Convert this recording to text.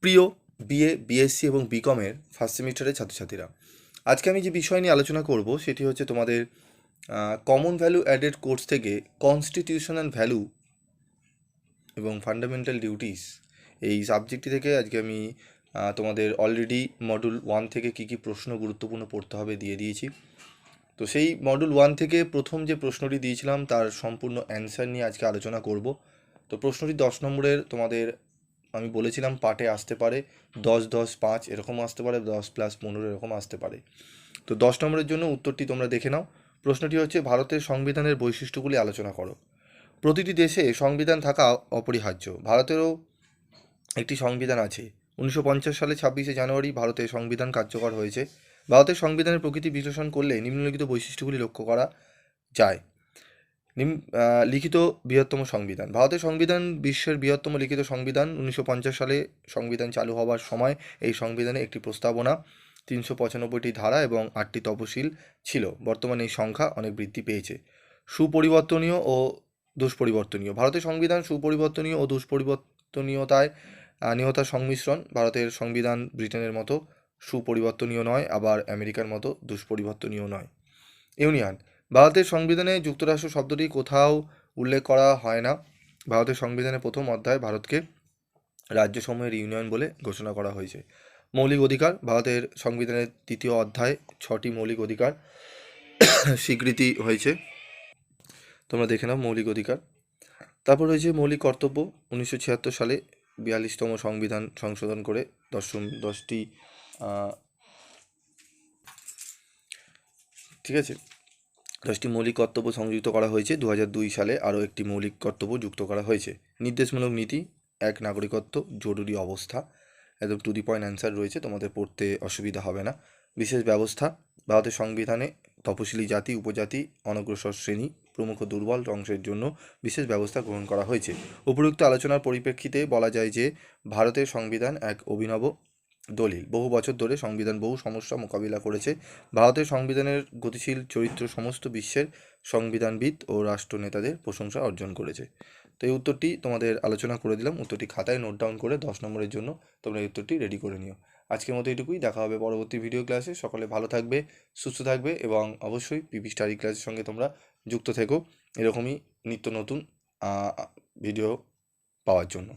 প্রিয় BA, BSc এবং বিকমের first সেমিস্টারের ছাত্রছাত্রীরা, আজকে আমি যে বিষয় নিয়ে আলোচনা করব সেটি হচ্ছে তোমাদের কমন ভ্যালু অ্যাডেড কোর্স থেকে কনস্টিটিউশনাল ভ্যালু এবং ফান্ডামেন্টাল ডিউটিস এই সাবজেক্টটি থেকে আজকে আমি তোমাদের অলরেডি মডিউল 1 থেকে কী কী প্রশ্ন গুরুত্বপূর্ণ পড়তে হবে দিয়ে দিয়েছি। তো সেই মডিউল 1 থেকে প্রথম যে প্রশ্নটি দিয়েছিলাম তার সম্পূর্ণ অ্যান্সার নিয়ে আজকে আলোচনা করব। তো প্রশ্নটি 10 নম্বরের তোমাদের আমি বলেছিলাম পার্টে আসতে পারে 10-10-5 এরকম আসতে পারে, 10+15 এরকম আসতে পারে। তো 10 নম্বরের জন্য উত্তরটি তোমরা দেখে নাও। প্রশ্নটি হচ্ছে ভারতের সংবিধানের বৈশিষ্ট্যগুলি আলোচনা করো। প্রতিটি দেশে সংবিধান থাকা অপরিহার্য। ভারতেরও একটি সংবিধান আছে। 1950 সালে 26শে জানুয়ারি ভারতের সংবিধান কার্যকর হয়েছে। ভারতের সংবিধানের প্রকৃতি বিশ্লেষণ করলে নিম্নলিখিত বৈশিষ্ট্যগুলি লক্ষ্য করা যায়। লিখিত বৃহত্তম সংবিধান। ভারতের সংবিধান বিশ্বের বৃহত্তম লিখিত সংবিধান। 1950 সালে সংবিধান চালু হওয়ার সময় এই সংবিধানে একটি প্রস্তাবনা, 395টি ধারা এবং 8টি তফসিল ছিল। বর্তমানে এই সংখ্যা অনেক বৃদ্ধি পেয়েছে। সুপরিবর্তনীয় ও দুষ্পরিবর্তনীয়। ভারতের সংবিধান সুপরিবর্তনীয় ও দুষ্পরিবর্তনীয়তার সংমিশ্রণ। ভারতের সংবিধান ব্রিটেনের মতো সুপরিবর্তনীয় নয়, আবার আমেরিকার মতো দুষ্পরিবর্তনীয় নয়। ইউনিয়ন। ভারতের সংবিধানে যুক্তরাষ্ট্র শব্দটি কোথাও উল্লেখ করা হয় না। ভারতের সংবিধানের প্রথম অধ্যায় ভারতকে রাজ্যসমূহের ইউনিয়ন বলে ঘোষণা করা হয়েছে। মৌলিক অধিকার। ভারতের সংবিধানের তৃতীয় অধ্যায় 6টি মৌলিক অধিকার স্বীকৃতি হয়েছে। তোমরা দেখে নাও মৌলিক অধিকার। তারপর রয়েছে মৌলিক কর্তব্য। 1976 সালে 42তম সংবিধান সংশোধন করে 10টি ঠিক আছে 10টি মৌলিক কর্তব্য সংযুক্ত করা হয়েছে। 2002 সালে আরও একটি মৌলিক কর্তব্য যুক্ত করা হয়েছে। নির্দেশমূলক নীতি। এক, নাগরিকত্ব, জরুরি অবস্থা। একদম টু দি পয়েন্ট অ্যান্সার রয়েছে, তোমাদের পড়তে অসুবিধা হবে না। বিশেষ ব্যবস্থা। ভারতের সংবিধানে তপশিলি জাতি, উপজাতি, অনগ্রসর শ্রেণী প্রমুখ দুর্বল অংশের জন্য বিশেষ ব্যবস্থা গ্রহণ করা হয়েছে। উপরোক্ত আলোচনার পরিপ্রেক্ষিতে বলা যায় যে ভারতের সংবিধান এক অভিনব দলিল। বহু বছর ধরে সংবিধান বহু সমস্যা মোকাবিলা করেছে। ভারতের সংবিধানের গতিশীল চরিত্র সমস্ত বিশ্বের সংবিধানবিদ ও রাষ্ট্রনেতাদের প্রশংসা অর্জন করেছে। তো এই উত্তরটি তোমাদের আলোচনা করে দিলাম। উত্তরটি খাতায় নোট ডাউন করে 10 নম্বরের জন্য তোমরা এই উত্তরটি রেডি করে নিও। আজকের মতো এটুকুই। দেখা হবে পরবর্তী ভিডিও ক্লাসে। সকলে ভালো থাকবে, সুস্থ থাকবে এবং অবশ্যই পিপি স্টাডি ক্লাসের সঙ্গে তোমরা যুক্ত থেকো এরকমই নিত্য নতুন ভিডিও পাওয়ার জন্য।